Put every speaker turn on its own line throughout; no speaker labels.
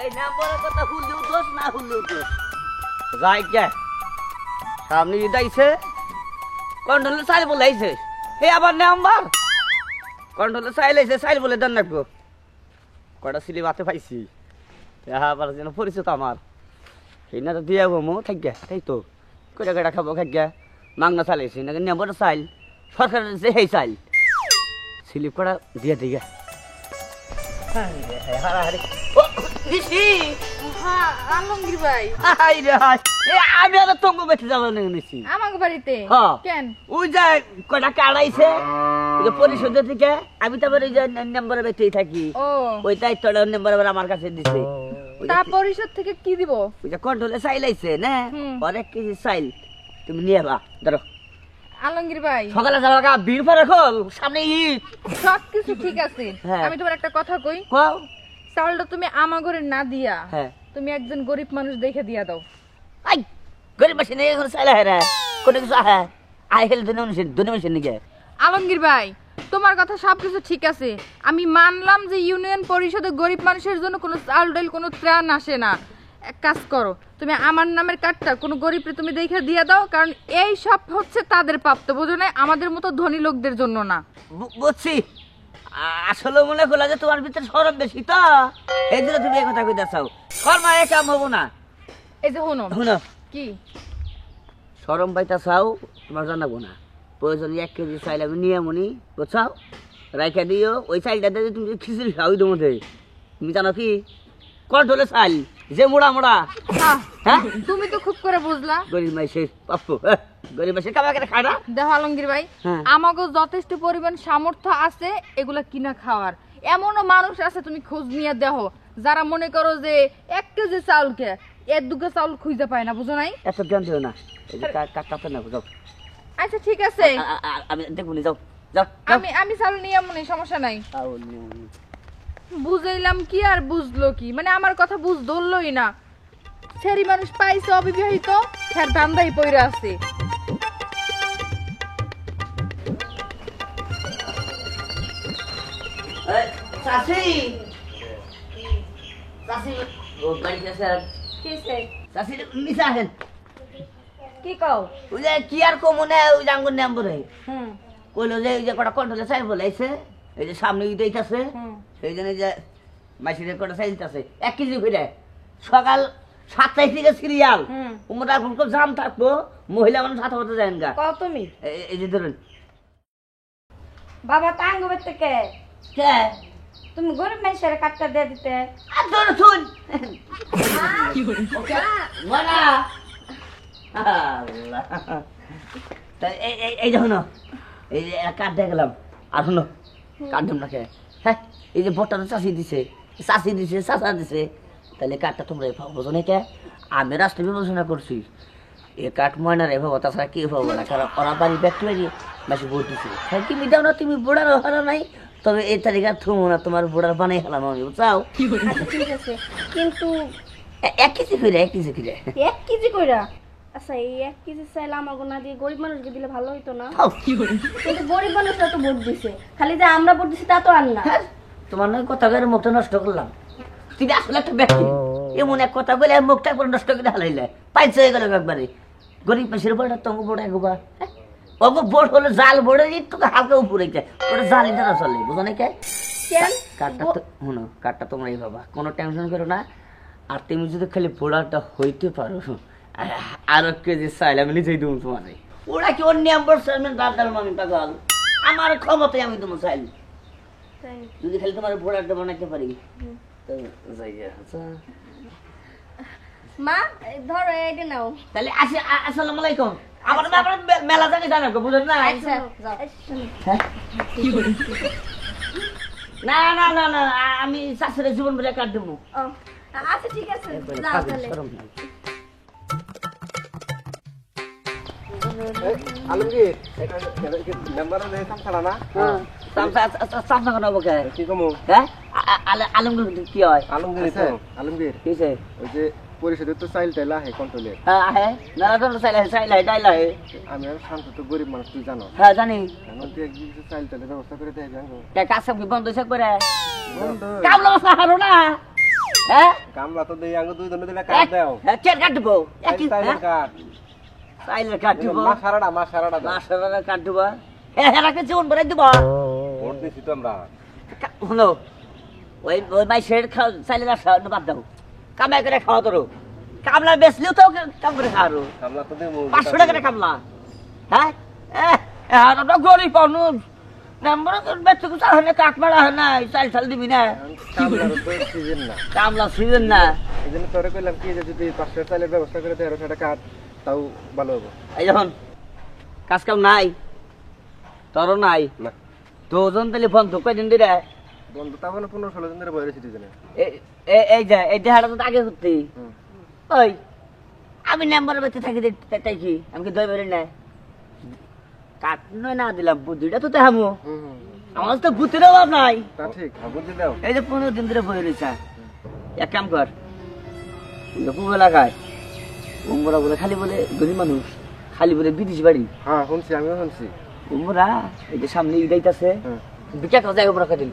এই নাম্বারের কথা হুললেও দোষ না হুললেও দোষ যাই কে সামনে দাইছে কন্ট্রোলে চাইল বলে আইছে হে আবার নাম্বার কন্ট্রোলে চাইল আইছে চাইল বলে দেন রাখবো কটা সিলি মাতে পাইছি আবার যেন পরিচিত আমার সেই না তো দিয়ে মো থাকবে তাই তো কটা কটা খাবো খাইয়া মাংনা চালাইছি নাকি নাম্বারটা চাইল সরকারের যে সেই চাইল স্লিপ করা দিয়ে দিকে
আলমগীর ভাই
আমি আর তঙ্গু বেঁচে যাবো নিছি
আমাকে বাড়িতে কেন
ওই যে কটা কাড়াইছে পরিষদের থেকে আমি তো আবার ওই যে নাম্বারে বেঁচেই থাকি ওই দায়িত্বটা নাম্বার আবার আমার কাছে দিছে
তা পরিষদ থেকে কি দিব
ওই যে কন্ট্রোলে চাইল আইছে না অনেক কিছু চাইল তুমি নিয়ে বা ধরো
আলমগীর ভাই
সকালে যাওয়া গা বীর পরে খোল সামনে ঈদ
সবকিছু ঠিক আছে আমি তোমার একটা কথা কই
কও
চাউলটা তুমি আমাগরে না দিয়া তুমি একজন গরিব মানুষ দেখে দিয়া দাও
আই গরিব মাসে নিয়ে এখন চাইলে হ্যাঁ রে কোনো কিছু আয় খেলে দুনিয়া মেশিন নিকে
আলমগীর ভাই তোমার কথা সবকিছু ঠিক আছে আমি মানলাম যে ইউনিয়ন পরিষদে গরিব মানুষের জন্য কোনো চাল ডাল কোনো ত্রাণ আসে না এক কাজ করো তুমি আমার নামের কার্ডটা কোনো গরিবরে তুমি দেখে দিয়ে দাও কারণ এই সব হচ্ছে তাদের প্রাপ্ত বুঝো না আমাদের মতো ধনী লোকদের জন্য না
বুঝছি আসলে মনে করলা যে তোমার ভিতরে শরম বেশি তো এই জন্য তুমি এই কথা কইতে চাও শর্মা এ কাম হবো না
এই যে শুনো কি
শরম পাইতা চাও তোমার জানাবো না প্রয়োজন 1 কেজি চাইল আমি নিয়ে মনি বুঝছাও রাইখা দিও ওই চাইলটা দিয়ে তুমি খিচুড়ি খাও ওই মধ্যে তুমি জানো কি কন্ট্রোলে চাইল যে মোড়া মোড়া
হ্যাঁ তুমি তো খুব করে বুঝলা
গরিব মাইসের পাপ্পু গরিব মাইসের কামা করে খায় না
দেখো আলমগীর ভাই আমাকে যথেষ্ট পরিমাণ সামর্থ্য আছে এগুলা কিনা খাওয়ার এমনও মানুষ আছে তুমি খোঁজ নিয়ে দেখো যারা মনে করো যে 1 কেজি চাউলকে 1-2 চাউল খুঁজে পায় না বুঝো নাই
এত জ্ঞান দিও না এই যে কাটতে না বুঝাও
আচ্ছা ঠিক আছে
আমি দেখবো যাও যাও
আমি চাউল নিয়ে মনে সমস্যা নাই বুঝাইলাম কি আর বুঝলো কি মানে আমার কথা বুঝ ধরলই না ছেড়ি মানুষ পাইছে অবিবাহিত ফের ধান্দাই পইরা আছে
চাচি চাচি ও বাড়িতে আছে
কিসে
চাচি নিচে আসেন
কি কও
ওই যে কি আর কমনে ওই জাঙ্গুর নাম্বারে কইলো যে ওই যে কটা কন্ট্রোলে চাই বলাইছে এই যে সামনে দিতেছে সেই জন্য যে মাইসিরে কটা চাই দিতেছে 1 কেজি করে সকাল 7টায় থেকে সিরিয়াল উমরা এখন খুব জাম থাকবো মহিলা মানুষ হাতে হাতে যায় না
কও তুমি
এই যে ধরুন
বাবা টাঙ্গ বেতে কে
কে
তুমি গরিব মানুষের কাটটা দিয়ে দিতে
আর ধর শুন ওকে বলা আল্লাহ এই দেখুন এই যে কাঠ দিয়ে গেলাম আর শুনো কাঠ দেব নাকি হ্যাঁ এই যে ভোটটা চাষি দিছে চাষা দিছে তাহলে কাঠটা তোমরা বোঝো না কে আমি রাষ্ট্র বিবেচনা করছি এ কাঠ ময়নার এভাবে তাছাড়া কি ভাবো না কারণ ওরা বাড়ি ব্যক্তি বাড়ি বেশি ভোট দিছে হ্যাঁ তুমি দাও না তুমি বোড়ার হারা নাই তবে এই তারিখ আর থুমো না তোমার বোড়ার বানাই খেলাম আমি বুঝাও
ঠিক আছে কিন্তু
1 কেজি করে 1 কেজি করে
1 কেজি কইরা আচ্ছা এই 1 কেজি চাইলে আমাকে না দিয়ে গরিব মানুষকে দিলে ভালো হইতো না কিন্তু গরিব মানুষরা তো ভোট দিছে খালি যে আমরা ভোট দিছি তা তো আর না
তোমার নয় কথা করে মুখটা নষ্ট করলাম তুমি আসলে একটা ব্যক্তি এমন এক কথা বলে মুখটা করে নষ্ট করে হালাইলে পাইছে হয়ে গেল একবারে গরিব মানুষের বড় তঙ্গ বড় একবার অগ বড় হলে জাল বড় একটু হালকা উপরে ওটা জাল এটা না চলে বুঝো না কে কাঠটা তো শুনো কাঠটা তোমরা এই বাবা কোনো টেনশন করো না আর তুমি যদি খালি বোড়াটা হইতে পারো আর 1 কেজি চাইলে আমি নিজেই দেবো তোমার ওরা কি অন্য নাম্বার চেয়ারম্যান দাদাল মামি পাগল আমার ক্ষমতায় আমি তোমার চাইল যদি খালি তোমার বোড়াটা বানাইতে পারি তো যাই
মা ধরো এটা নাও
তাহলে আসি আসসালামু আলাইকুম আমার মেলা জানি জানা বুঝেন না
আচ্ছা যাও
না না না না আমি শাশুড়ি জীবন বলে কাট দেবো
আচ্ছা ঠিক আছে যাও তাহলে
আলমগীর নাম্বারে দেই সামছাড়া না
সামছা কেন বকে
কি কমু
হ্যাঁ আলমগীর কি হয়
আলমগীর
কিসে
ওই যে পরিষদের তো চাইল টাইলা হে কন্ট্রোলের
হ্যাঁ না তো চাইলে ডাইলা হে
আমি আর শান্ত তো গরিব মানুষ তুই জানো
হ্যাঁ জানি
এখন তুই এক কিছু চাইল টাইলে ব্যবস্থা করে দেয় ব্যাংক
কাজ সব কি বন্ধ হইছে করে কামলা সাহারো না হ্যাঁ
কামলা তো দেই আঙ্গো দুই জনে দিলে কাট দাও
হ্যাঁ কে কাট দেবো একই
সাইলের কাট
চাইলে কাট দিব
মা সারাটা দাও
মাসারা কাট দিব হ্যাঁ হেরাকে জীবন ভরে দিব
ভোট দিছি তো আমরা
হলো ওই ওই মাইসের চাইলে রাখা বাদ দাও কামাই করে খাওয়া তোর কামলা বেচলেও তো কাম করে খাওয়ারো
কামলা তো দেই
500 টাকা করে কামলা হ্যাঁ আমরা গরিব মানুষ নাম্বার বেচতে কিছু হয় না কাঠ মারা হয় না চাল দিবি না
কামলার তো সিজন না
কামলা সিজন না
এজন্য তোরে কইলাম কি যে যদি 500 চাইলের ব্যবস্থা করে দেয় 100 টাকা কাট তাও ভালো হবে
এই যখন কাজ কাম নাই তোরও নাই
না
দুজন তাহলে ফোন তো কয়দিন দিলে
বন্ধু তাও না 15-16 দিন ধরে বইরে সিটিজেনে
এই যে এই দেহাটা তো আগে করতে ওই আমি নাম্বারের বেঁচে থাকি তাই কি আমি কি দই বেরোই না কাঠ নয় না দিলাম বুদ্ধিটা তো দেখামো আমার তো বুদ্ধির অভাব নাই
তা ঠিক বুঝি দাও
এই যে 15 দিন ধরে বই রয়েছে এক কাম কর পুব এলাকায় উম্বরা বলে খালি বলে গরিব মানুষ খালি বলে বিদেশ বাড়ি
হ্যাঁ শুনছি আমিও শুনছি
উম্বরা এই যে সামনে ঈদাইতেছে বিকা কথা যায় উম্বরা কাটিল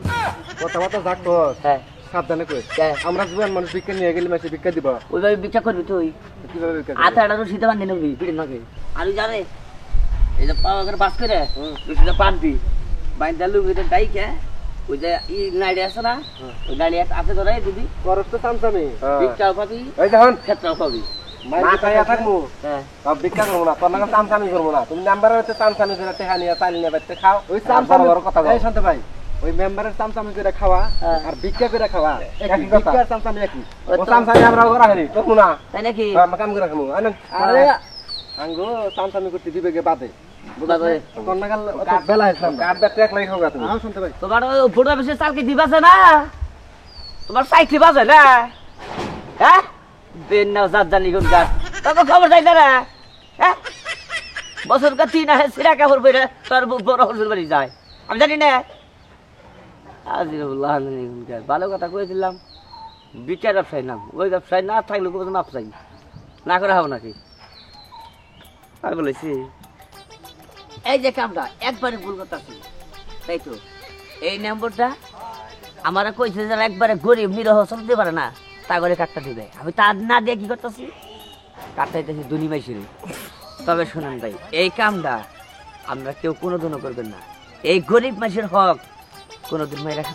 কথা যাক তো
হ্যাঁ
সাবধানে কই
হ্যাঁ।
আমরা জুয়ান মানুষ ভিক্ষা নিয়ে গেলে মাসে ভিক্ষা দিবা
ওইভাবে বিকা করবি তুই
কিভাবে ভিক্ষা
আতাটা রশিদে বান্ধে নেবি পিঠে নাকে আর জানে এই যে পাওয়া করে বাস করে রশিদে বাঁধবি বাইন্দা লুঙ্গিতে ডাইকে ওই যে ই নাইডে আছে না ওই নাইডে আছে ধরে দিবি
করস তো চামচামি
ভিক্ষাও পাবি
এই দেখুন
ক্ষেত্রাও পাবি
মা খাইয়া থাকবো
হ্যাঁ
সব ভিক্ষা করবো না তোর নাকি চামচামি করবো না তুমি মেম্বারের হচ্ছে চামচামি করে টেহা নিয়ে চাল নিয়ে বাইতে খাও ওই চামচামি কথা এই শুনতে ভাই ওই মেম্বারের চামচামি করে খাওয়া আর ভিক্ষা করে খাওয়া একই কথা ভিক্ষা চামচামি একই ও চামচামি আমরা করা হয়নি করবো না
তাই নাকি
আমরা কাম করে খাবো
আরে
আঙ্গো চামচামি করতে দিবে গে বাদে
বাদে।
তোর নাকি বেলা হয়েছিলাম কাঠ ব্যাগটা এক লাগে খাওয়া তুমি শুনতে ভাই
তোমার ওই ফটো অফিসে চালকে দিবাছে না তোমার সাইকেল বাজে না হ্যাঁ বেন না জাত জানি কোন গাছ তখন খবর যাই না হ্যাঁ বছর কা 3 আসে সিরা কাপড় পরে তোর বড় হসুর বাড়ি যায় আমি জানি না আজিরুল্লাহ ভালো কথা কয়েছিলাম বিচার ব্যবসায় নাম ওই ব্যবসায় না থাকলে কোনো মাপ চাই না করে হবো নাকি আর বলেছি এই যে কামটা একবারে ভুল কথা ছিল তাই তো এই নম্বরটা আমারা কইছে যারা একবারে গরিব নিরহ চলতে পারে না তা করে কাটটা দিবে আমি তার না দিয়ে কি করতেছি কাটটা দিতেছি দুনি মাইসির তবে শোনেন ভাই এই কামটা আমরা কেউ কোনোদিনও করবেন না এই গরিব মানুষের হক কোনোদিন মেয়ে রাখা